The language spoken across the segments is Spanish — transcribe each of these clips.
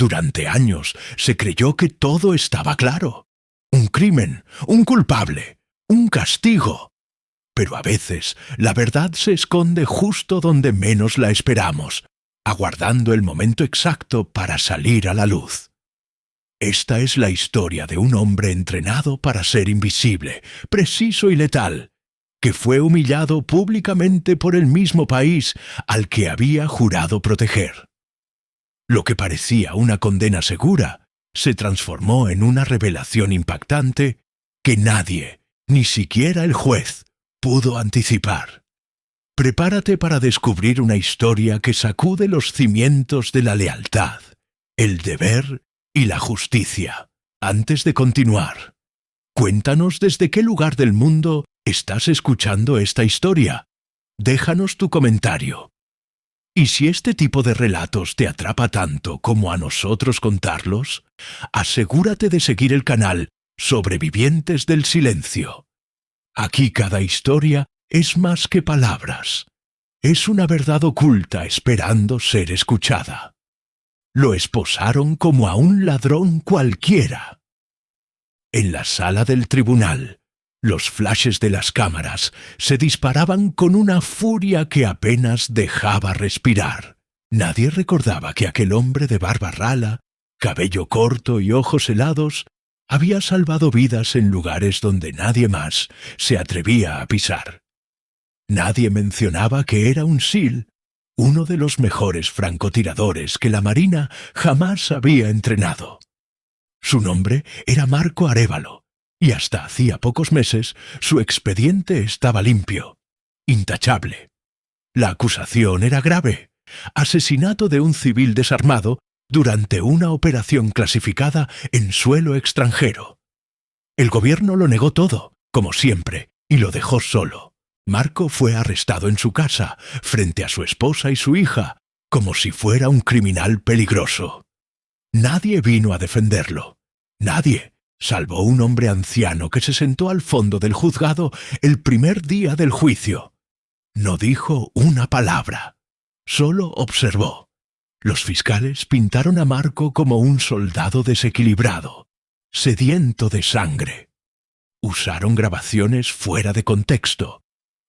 Durante años se creyó que todo estaba claro. Un crimen, un culpable, un castigo. Pero a veces la verdad se esconde justo donde menos la esperamos, aguardando el momento exacto para salir a la luz. Esta es la historia de un hombre entrenado para ser invisible, preciso y letal, que fue humillado públicamente por el mismo país al que había jurado proteger. Lo que parecía una condena segura se transformó en una revelación impactante que nadie, ni siquiera el juez, pudo anticipar. Prepárate para descubrir una historia que sacude los cimientos de la lealtad, el deber y la justicia. Antes de continuar, cuéntanos desde qué lugar del mundo estás escuchando esta historia. Déjanos tu comentario. Y si este tipo de relatos te atrapa tanto como a nosotros contarlos, asegúrate de seguir el canal Sobrevivientes del Silencio. Aquí cada historia es más que palabras. Es una verdad oculta esperando ser escuchada. Lo esposaron como a un ladrón cualquiera. En la sala del tribunal, los flashes de las cámaras se disparaban con una furia que apenas dejaba respirar. Nadie recordaba que aquel hombre de barba rala, cabello corto y ojos helados, había salvado vidas en lugares donde nadie más se atrevía a pisar. Nadie mencionaba que era un SEAL, uno de los mejores francotiradores que la Marina jamás había entrenado. Su nombre era Marco Arévalo, y hasta hacía pocos meses su expediente estaba limpio, intachable. La acusación era grave: asesinato de un civil desarmado durante una operación clasificada en suelo extranjero. El gobierno lo negó todo, como siempre, y lo dejó solo. Marco fue arrestado en su casa, frente a su esposa y su hija, como si fuera un criminal peligroso. Nadie vino a defenderlo. Nadie, salvo un hombre anciano que se sentó al fondo del juzgado el primer día del juicio. No dijo una palabra, solo observó. Los fiscales pintaron a Marco como un soldado desequilibrado, sediento de sangre. Usaron grabaciones fuera de contexto,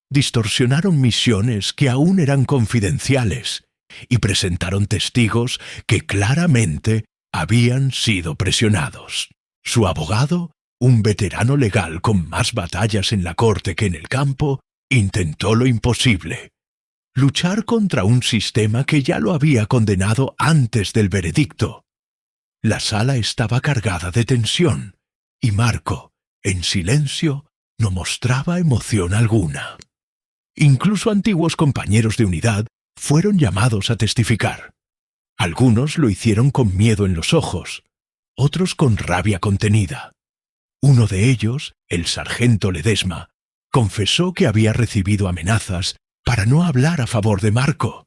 distorsionaron misiones que aún eran confidenciales y presentaron testigos que claramente habían sido presionados. Su abogado, un veterano legal con más batallas en la corte que en el campo, intentó lo imposible: luchar contra un sistema que ya lo había condenado antes del veredicto. La sala estaba cargada de tensión, y Marco, en silencio, no mostraba emoción alguna. Incluso antiguos compañeros de unidad fueron llamados a testificar. Algunos lo hicieron con miedo en los ojos, otros con rabia contenida. Uno de ellos, el sargento Ledesma, confesó que había recibido amenazas para no hablar a favor de Marco.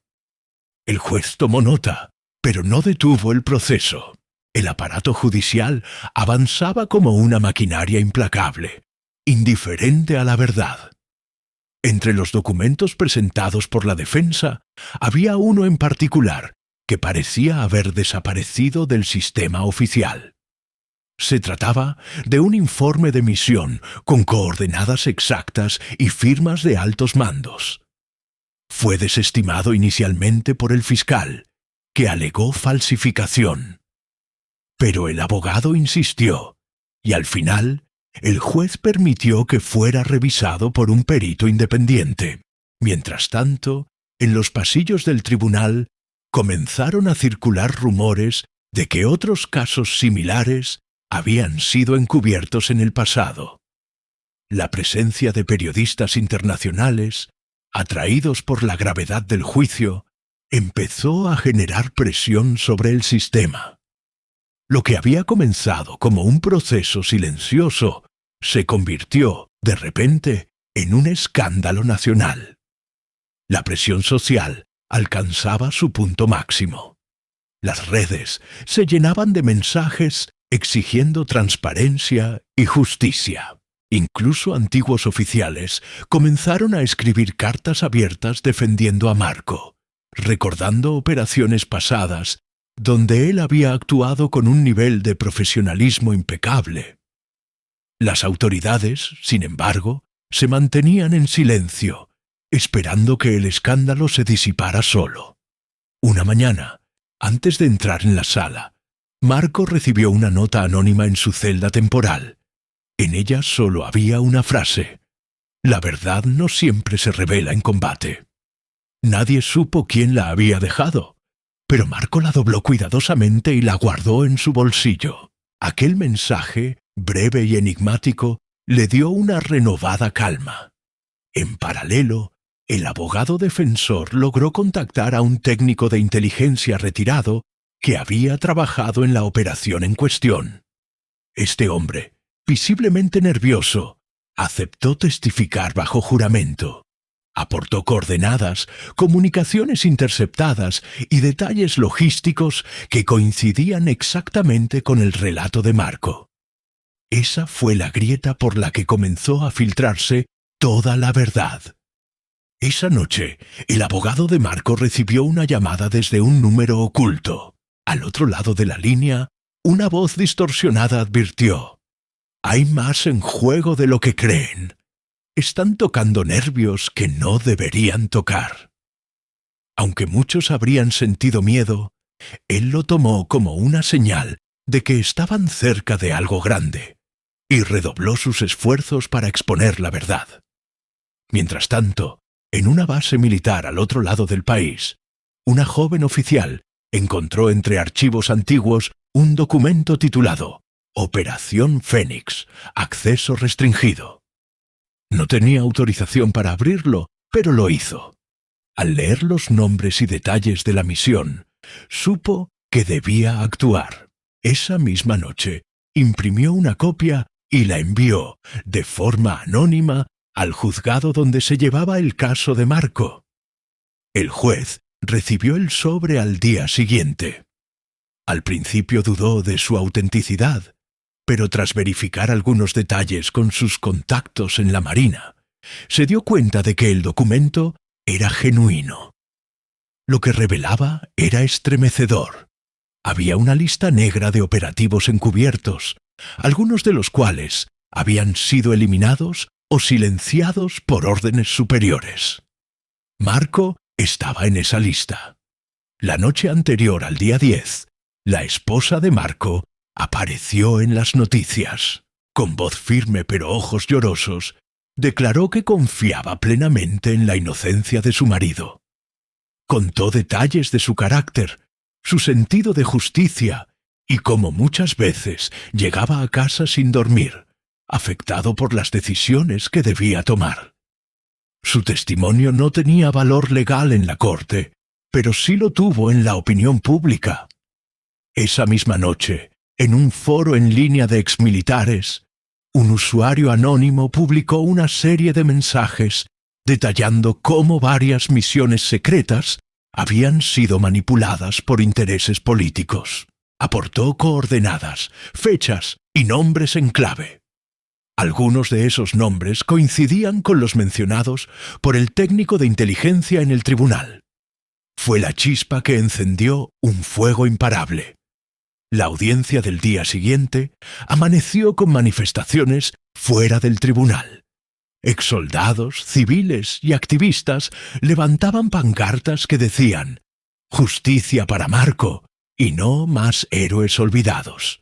El juez tomó nota, pero no detuvo el proceso. El aparato judicial avanzaba como una maquinaria implacable, indiferente a la verdad. Entre los documentos presentados por la defensa, había uno en particular que parecía haber desaparecido del sistema oficial. Se trataba de un informe de misión con coordenadas exactas y firmas de altos mandos. Fue desestimado inicialmente por el fiscal, que alegó falsificación. Pero el abogado insistió, y al final el juez permitió que fuera revisado por un perito independiente. Mientras tanto, en los pasillos del tribunal comenzaron a circular rumores de que otros casos similares habían sido encubiertos en el pasado. La presencia de periodistas internacionales, atraídos por la gravedad del juicio, empezó a generar presión sobre el sistema. Lo que había comenzado como un proceso silencioso se convirtió, de repente, en un escándalo nacional. La presión social alcanzaba su punto máximo. Las redes se llenaban de mensajes exigiendo transparencia y justicia. Incluso antiguos oficiales comenzaron a escribir cartas abiertas defendiendo a Marco, recordando operaciones pasadas donde él había actuado con un nivel de profesionalismo impecable. Las autoridades, sin embargo, se mantenían en silencio, esperando que el escándalo se disipara solo. Una mañana, antes de entrar en la sala, Marco recibió una nota anónima en su celda temporal. En ella solo había una frase: «La verdad no siempre se revela en combate». Nadie supo quién la había dejado, pero Marco la dobló cuidadosamente y la guardó en su bolsillo. Aquel mensaje, breve y enigmático, le dio una renovada calma. En paralelo, el abogado defensor logró contactar a un técnico de inteligencia retirado que había trabajado en la operación en cuestión. Este hombre, visiblemente nervioso, aceptó testificar bajo juramento. Aportó coordenadas, comunicaciones interceptadas y detalles logísticos que coincidían exactamente con el relato de Marco. Esa fue la grieta por la que comenzó a filtrarse toda la verdad. Esa noche, el abogado de Marco recibió una llamada desde un número oculto. Al otro lado de la línea, una voz distorsionada advirtió: «Hay más en juego de lo que creen. Están tocando nervios que no deberían tocar». Aunque muchos habrían sentido miedo, él lo tomó como una señal de que estaban cerca de algo grande, y redobló sus esfuerzos para exponer la verdad. Mientras tanto, en una base militar al otro lado del país, una joven oficial encontró entre archivos antiguos un documento titulado «Operación Fénix, acceso restringido». No tenía autorización para abrirlo, pero lo hizo. Al leer los nombres y detalles de la misión, supo que debía actuar. Esa misma noche, imprimió una copia y la envió, de forma anónima, al juzgado donde se llevaba el caso de Marco. El juez recibió el sobre al día siguiente. Al principio dudó de su autenticidad, pero tras verificar algunos detalles con sus contactos en la Marina, se dio cuenta de que el documento era genuino. Lo que revelaba era estremecedor. Había una lista negra de operativos encubiertos, algunos de los cuales habían sido eliminados o silenciados por órdenes superiores. Marco estaba en esa lista. La noche anterior al día 10, la esposa de Marco apareció en las noticias. Con voz firme pero ojos llorosos, declaró que confiaba plenamente en la inocencia de su marido. Contó detalles de su carácter, su sentido de justicia y cómo muchas veces llegaba a casa sin dormir, afectado por las decisiones que debía tomar. Su testimonio no tenía valor legal en la corte, pero sí lo tuvo en la opinión pública. Esa misma noche, en un foro en línea de exmilitares, un usuario anónimo publicó una serie de mensajes detallando cómo varias misiones secretas habían sido manipuladas por intereses políticos. Aportó coordenadas, fechas y nombres en clave. Algunos de esos nombres coincidían con los mencionados por el técnico de inteligencia en el tribunal. Fue la chispa que encendió un fuego imparable. La audiencia del día siguiente amaneció con manifestaciones fuera del tribunal. Exsoldados, civiles y activistas levantaban pancartas que decían «Justicia para Marco» y no más héroes olvidados.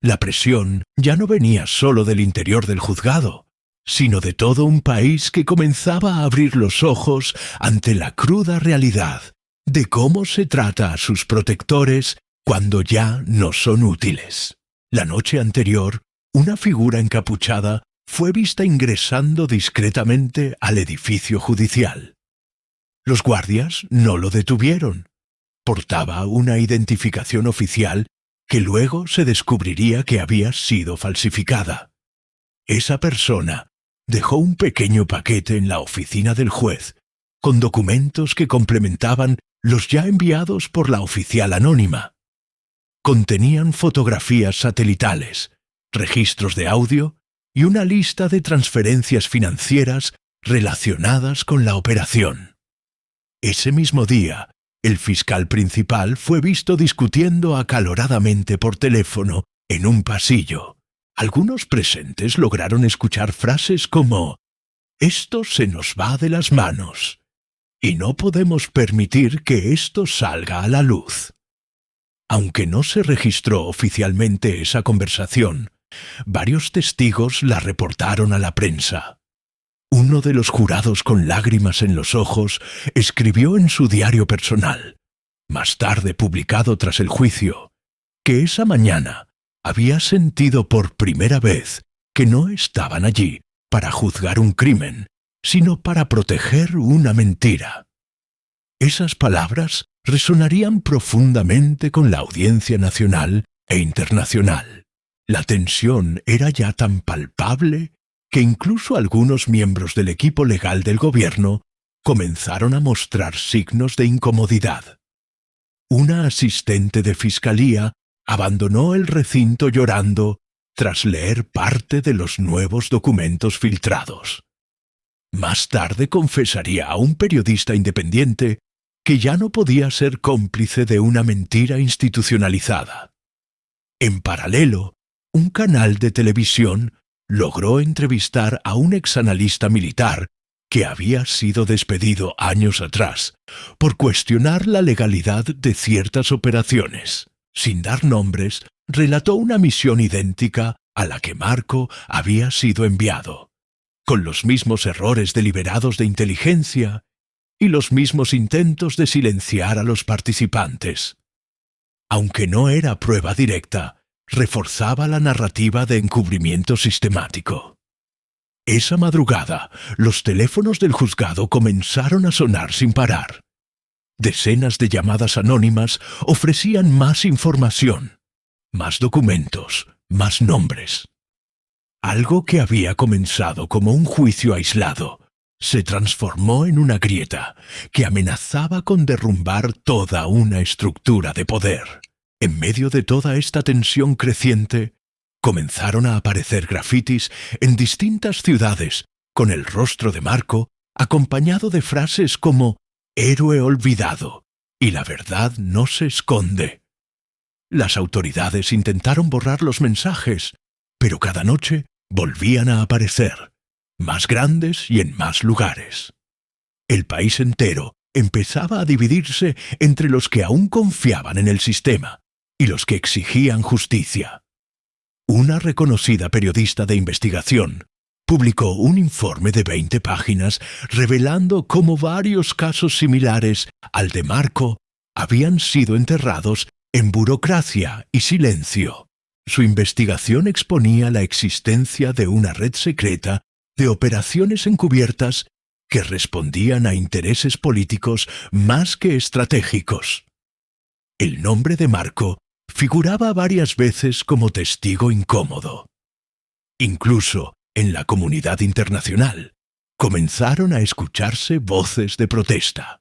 La presión ya no venía solo del interior del juzgado, sino de todo un país que comenzaba a abrir los ojos ante la cruda realidad de cómo se trata a sus protectores cuando ya no son útiles. La noche anterior, una figura encapuchada fue vista ingresando discretamente al edificio judicial. Los guardias no lo detuvieron. Portaba una identificación oficial que luego se descubriría que había sido falsificada. Esa persona dejó un pequeño paquete en la oficina del juez, con documentos que complementaban los ya enviados por la oficial anónima. Contenían fotografías satelitales, registros de audio y una lista de transferencias financieras relacionadas con la operación. Ese mismo día, El fiscal principal fue visto discutiendo acaloradamente por teléfono en un pasillo. Algunos presentes lograron escuchar frases como «Esto se nos va de las manos» y «No podemos permitir que esto salga a la luz». Aunque no se registró oficialmente esa conversación, varios testigos la reportaron a la prensa. Uno de los jurados con lágrimas en los ojos escribió en su diario personal, más tarde publicado tras el juicio, que esa mañana había sentido por primera vez que no estaban allí para juzgar un crimen, sino para proteger una mentira. Esas palabras resonarían profundamente con la audiencia nacional e internacional. La tensión era ya tan palpable que incluso algunos miembros del equipo legal del gobierno comenzaron a mostrar signos de incomodidad. Una asistente de fiscalía abandonó el recinto llorando tras leer parte de los nuevos documentos filtrados. Más tarde confesaría a un periodista independiente que ya no podía ser cómplice de una mentira institucionalizada. En paralelo, un canal de televisión logró entrevistar a un exanalista militar que había sido despedido años atrás por cuestionar la legalidad de ciertas operaciones. Sin dar nombres, relató una misión idéntica a la que Marco había sido enviado, con los mismos errores deliberados de inteligencia y los mismos intentos de silenciar a los participantes. Aunque no era prueba directa, reforzaba la narrativa de encubrimiento sistemático. Esa madrugada, los teléfonos del juzgado comenzaron a sonar sin parar. Decenas de llamadas anónimas ofrecían más información, más documentos, más nombres. Algo que había comenzado como un juicio aislado se transformó en una grieta que amenazaba con derrumbar toda una estructura de poder. En medio de toda esta tensión creciente, comenzaron a aparecer grafitis en distintas ciudades con el rostro de Marco acompañado de frases como «héroe olvidado» y «la verdad no se esconde». Las autoridades intentaron borrar los mensajes, pero cada noche volvían a aparecer, más grandes y en más lugares. El país entero empezaba a dividirse entre los que aún confiaban en el sistema y los que exigían justicia. Una reconocida periodista de investigación publicó un informe de 20 páginas revelando cómo varios casos similares al de Marco habían sido enterrados en burocracia y silencio. Su investigación exponía la existencia de una red secreta de operaciones encubiertas que respondían a intereses políticos más que estratégicos. El nombre de Marco figuraba varias veces como testigo incómodo. Incluso en la comunidad internacional comenzaron a escucharse voces de protesta.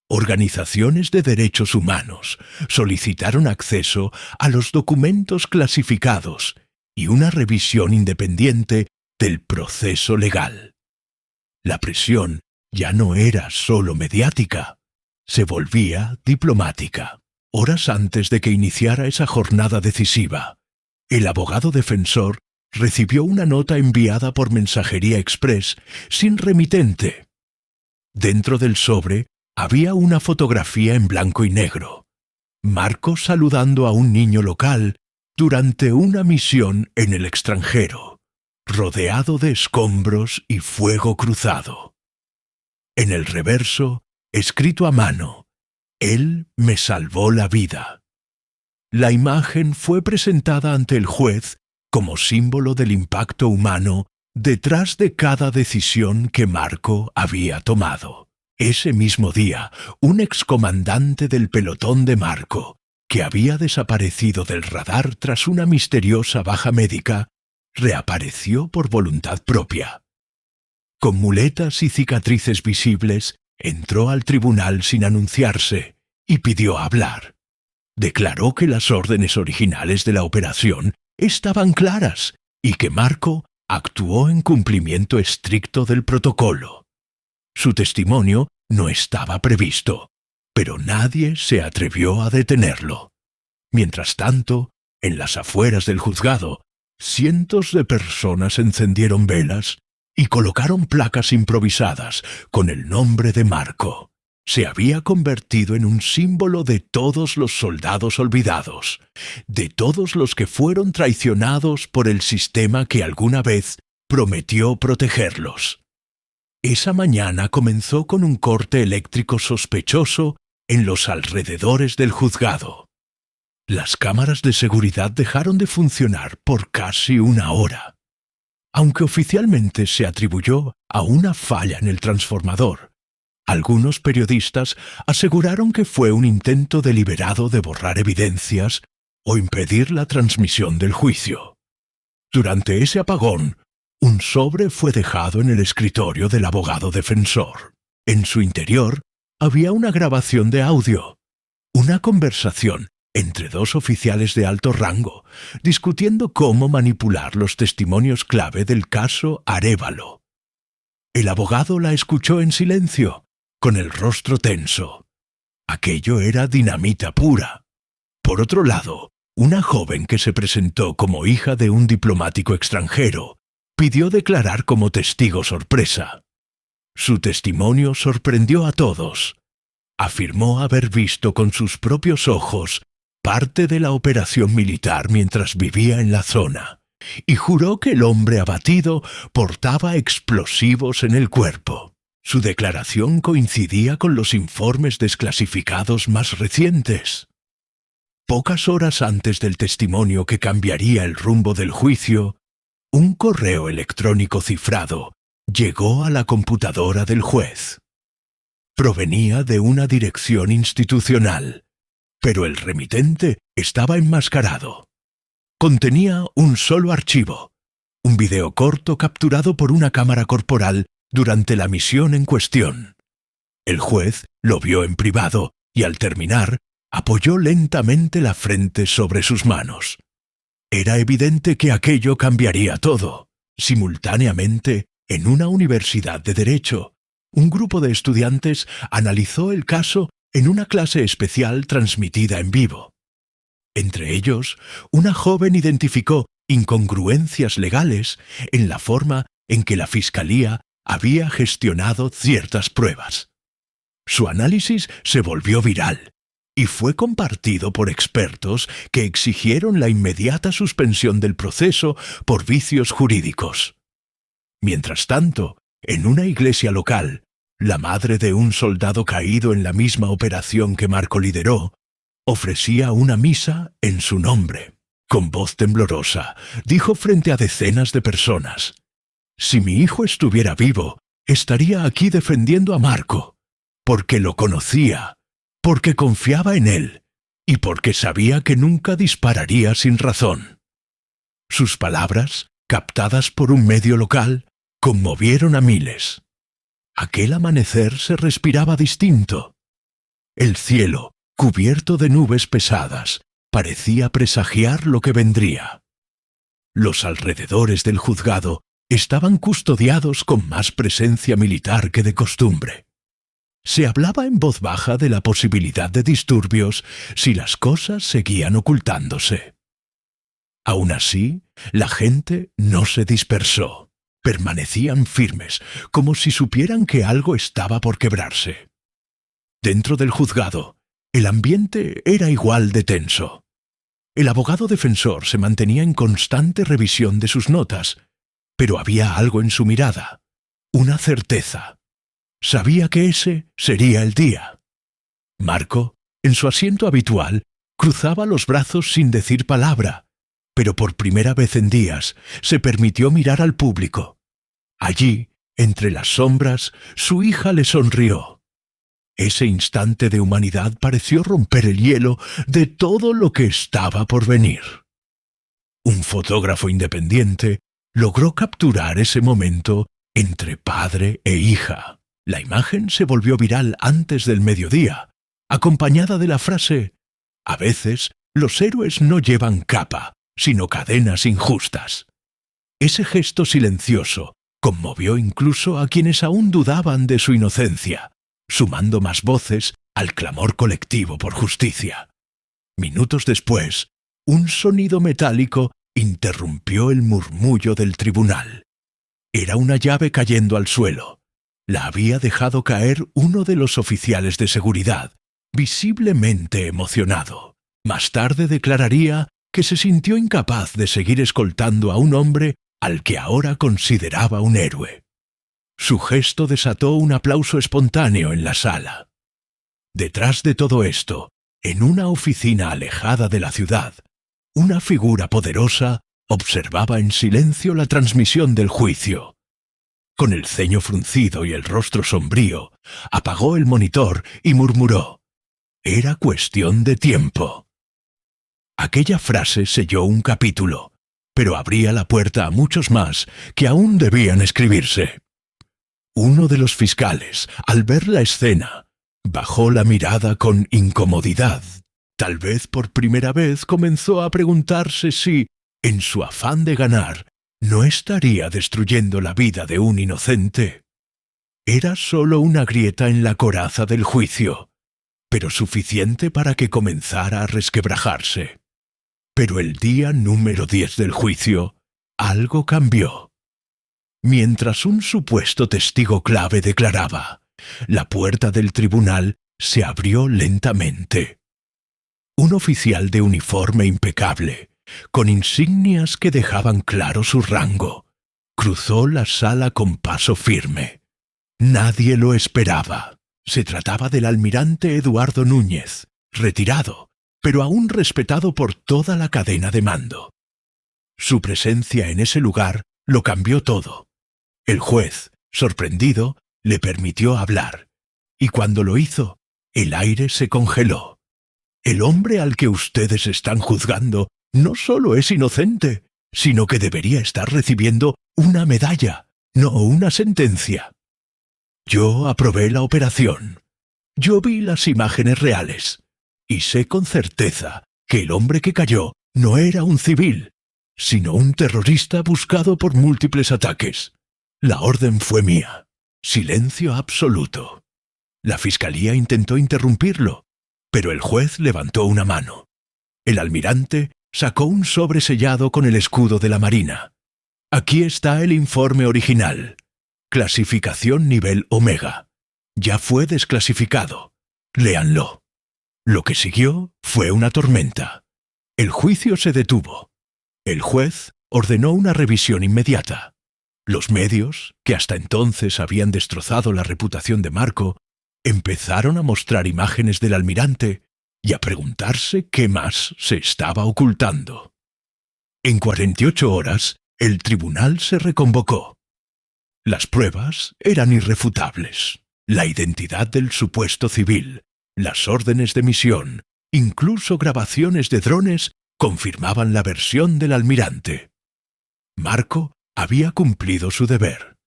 Organizaciones de derechos humanos solicitaron acceso a los documentos clasificados y una revisión independiente del proceso legal. La presión ya no era solo mediática, se volvía diplomática. Horas antes de que iniciara esa jornada decisiva, el abogado defensor recibió una nota enviada por mensajería express sin remitente. Dentro del sobre había una fotografía en blanco y negro. Marco saludando a un niño local durante una misión en el extranjero, rodeado de escombros y fuego cruzado. En el reverso, escrito a mano, «Él me salvó la vida». La imagen fue presentada ante el juez como símbolo del impacto humano detrás de cada decisión que Marco había tomado. Ese mismo día, un excomandante del pelotón de Marco, que había desaparecido del radar tras una misteriosa baja médica, reapareció por voluntad propia. Con muletas y cicatrices visibles, entró al tribunal sin anunciarse y pidió hablar. Declaró que las órdenes originales de la operación estaban claras y que Marco actuó en cumplimiento estricto del protocolo. Su testimonio no estaba previsto, pero nadie se atrevió a detenerlo. Mientras tanto, en las afueras del juzgado, cientos de personas encendieron velas y colocaron placas improvisadas con el nombre de Marco. Se había convertido en un símbolo de todos los soldados olvidados, de todos los que fueron traicionados por el sistema que alguna vez prometió protegerlos. Esa mañana comenzó con un corte eléctrico sospechoso en los alrededores del juzgado. Las cámaras de seguridad dejaron de funcionar por casi una hora. Aunque oficialmente se atribuyó a una falla en el transformador, algunos periodistas aseguraron que fue un intento deliberado de borrar evidencias o impedir la transmisión del juicio. Durante ese apagón, un sobre fue dejado en el escritorio del abogado defensor. En su interior había una grabación de audio, una conversación entre dos oficiales de alto rango, discutiendo cómo manipular los testimonios clave del caso Arévalo. El abogado la escuchó en silencio, con el rostro tenso. Aquello era dinamita pura. Por otro lado, una joven que se presentó como hija de un diplomático extranjero pidió declarar como testigo sorpresa. Su testimonio sorprendió a todos. Afirmó haber visto con sus propios ojos parte de la operación militar mientras vivía en la zona, y juró que el hombre abatido portaba explosivos en el cuerpo. Su declaración coincidía con los informes desclasificados más recientes. Pocas horas antes del testimonio que cambiaría el rumbo del juicio, un correo electrónico cifrado llegó a la computadora del juez. Provenía de una dirección institucional, pero el remitente estaba enmascarado. Contenía un solo archivo, un video corto capturado por una cámara corporal durante la misión en cuestión. El juez lo vio en privado y al terminar apoyó lentamente la frente sobre sus manos. Era evidente que aquello cambiaría todo. Simultáneamente, en una universidad de Derecho, un grupo de estudiantes analizó el caso en una clase especial transmitida en vivo. Entre ellos, una joven identificó incongruencias legales en la forma en que la Fiscalía había gestionado ciertas pruebas. Su análisis se volvió viral y fue compartido por expertos que exigieron la inmediata suspensión del proceso por vicios jurídicos. Mientras tanto, en una iglesia local, la madre de un soldado caído en la misma operación que Marco lideró, ofrecía una misa en su nombre. Con voz temblorosa, dijo frente a decenas de personas: «Si mi hijo estuviera vivo, estaría aquí defendiendo a Marco, porque lo conocía, porque confiaba en él y porque sabía que nunca dispararía sin razón». Sus palabras, captadas por un medio local, conmovieron a miles. Aquel amanecer se respiraba distinto. El cielo, cubierto de nubes pesadas, parecía presagiar lo que vendría. Los alrededores del juzgado estaban custodiados con más presencia militar que de costumbre. Se hablaba en voz baja de la posibilidad de disturbios si las cosas seguían ocultándose. Aún así, la gente no se dispersó. Permanecían firmes, como si supieran que algo estaba por quebrarse. Dentro del juzgado, el ambiente era igual de tenso. El abogado defensor se mantenía en constante revisión de sus notas, pero había algo en su mirada, una certeza. Sabía que ese sería el día. Marco, en su asiento habitual, cruzaba los brazos sin decir palabra, pero por primera vez en días se permitió mirar al público. Allí, entre las sombras, su hija le sonrió. Ese instante de humanidad pareció romper el hielo de todo lo que estaba por venir. Un fotógrafo independiente logró capturar ese momento entre padre e hija. La imagen se volvió viral antes del mediodía, acompañada de la frase: «A veces los héroes no llevan capa, sino cadenas injustas». Ese gesto silencioso conmovió incluso a quienes aún dudaban de su inocencia, sumando más voces al clamor colectivo por justicia. Minutos después, un sonido metálico interrumpió el murmullo del tribunal. Era una llave cayendo al suelo. La había dejado caer uno de los oficiales de seguridad, visiblemente emocionado. Más tarde declararía que se sintió incapaz de seguir escoltando a un hombre al que ahora consideraba un héroe. Su gesto desató un aplauso espontáneo en la sala. Detrás de todo esto, en una oficina alejada de la ciudad, una figura poderosa observaba en silencio la transmisión del juicio. Con el ceño fruncido y el rostro sombrío, apagó el monitor y murmuró: «Era cuestión de tiempo». Aquella frase selló un capítulo, pero abría la puerta a muchos más que aún debían escribirse. Uno de los fiscales, al ver la escena, bajó la mirada con incomodidad. Tal vez por primera vez comenzó a preguntarse si, en su afán de ganar, no estaría destruyendo la vida de un inocente. Era solo una grieta en la coraza del juicio, pero suficiente para que comenzara a resquebrajarse. Pero el día número 10 del juicio, algo cambió. Mientras un supuesto testigo clave declaraba, la puerta del tribunal se abrió lentamente. Un oficial de uniforme impecable, con insignias que dejaban claro su rango, cruzó la sala con paso firme. Nadie lo esperaba. Se trataba del almirante Eduardo Núñez, retirado, pero aún respetado por toda la cadena de mando. Su presencia en ese lugar lo cambió todo. El juez, sorprendido, le permitió hablar, y cuando lo hizo, el aire se congeló. El hombre al que ustedes están juzgando no solo es inocente, sino que debería estar recibiendo una medalla, no una sentencia. Yo aprobé la operación. Yo vi las imágenes reales. Y sé con certeza que el hombre que cayó no era un civil, sino un terrorista buscado por múltiples ataques. La orden fue mía. Silencio absoluto. La fiscalía intentó interrumpirlo, pero el juez levantó una mano. El almirante sacó un sobre sellado con el escudo de la Marina. Aquí está el informe original. Clasificación nivel Omega. Ya fue desclasificado. Léanlo. Lo que siguió fue una tormenta. El juicio se detuvo. El juez ordenó una revisión inmediata. Los medios, que hasta entonces habían destrozado la reputación de Marco, empezaron a mostrar imágenes del almirante y a preguntarse qué más se estaba ocultando. En 48 horas, el tribunal se reconvocó. Las pruebas eran irrefutables. La identidad del supuesto civil, las órdenes de misión, incluso grabaciones de drones, confirmaban la versión del almirante. Marco había cumplido su deber.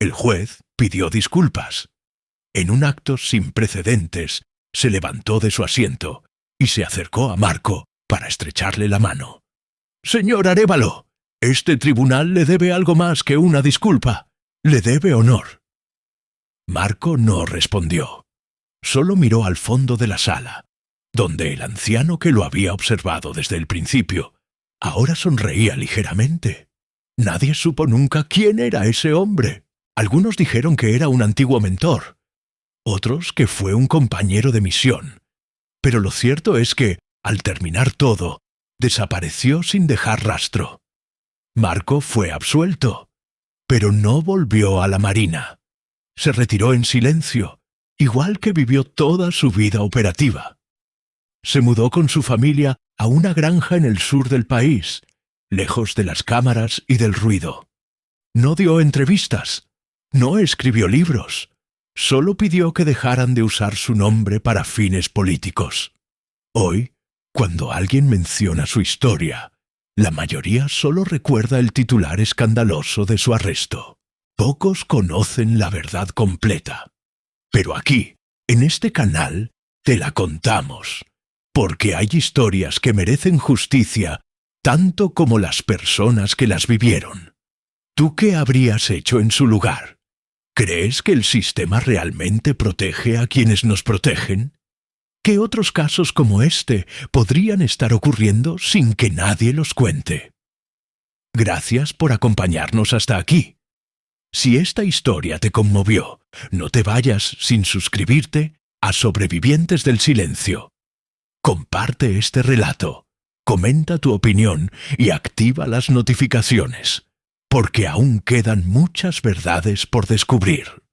El juez pidió disculpas. En un acto sin precedentes, se levantó de su asiento y se acercó a Marco para estrecharle la mano. «Señor Arévalo, este tribunal le debe algo más que una disculpa. Le debe honor». Marco no respondió. Solo miró al fondo de la sala, donde el anciano que lo había observado desde el principio ahora sonreía ligeramente. Nadie supo nunca quién era ese hombre. Algunos dijeron que era un antiguo mentor, otros que fue un compañero de misión. Pero lo cierto es que, al terminar todo, desapareció sin dejar rastro. Marco fue absuelto, pero no volvió a la Marina. Se retiró en silencio, igual que vivió toda su vida operativa. Se mudó con su familia a una granja en el sur del país, lejos de las cámaras y del ruido. No dio entrevistas, no escribió libros, solo pidió que dejaran de usar su nombre para fines políticos. Hoy, cuando alguien menciona su historia, la mayoría solo recuerda el titular escandaloso de su arresto. Pocos conocen la verdad completa. Pero aquí, en este canal, te la contamos, porque hay historias que merecen justicia tanto como las personas que las vivieron. ¿Tú qué habrías hecho en su lugar? ¿Crees que el sistema realmente protege a quienes nos protegen? que otros casos como este podrían estar ocurriendo sin que nadie los cuente. Gracias por acompañarnos hasta aquí. Si esta historia te conmovió, no te vayas sin suscribirte a Sobrevivientes del Silencio. Comparte este relato, comenta tu opinión y activa las notificaciones, porque aún quedan muchas verdades por descubrir.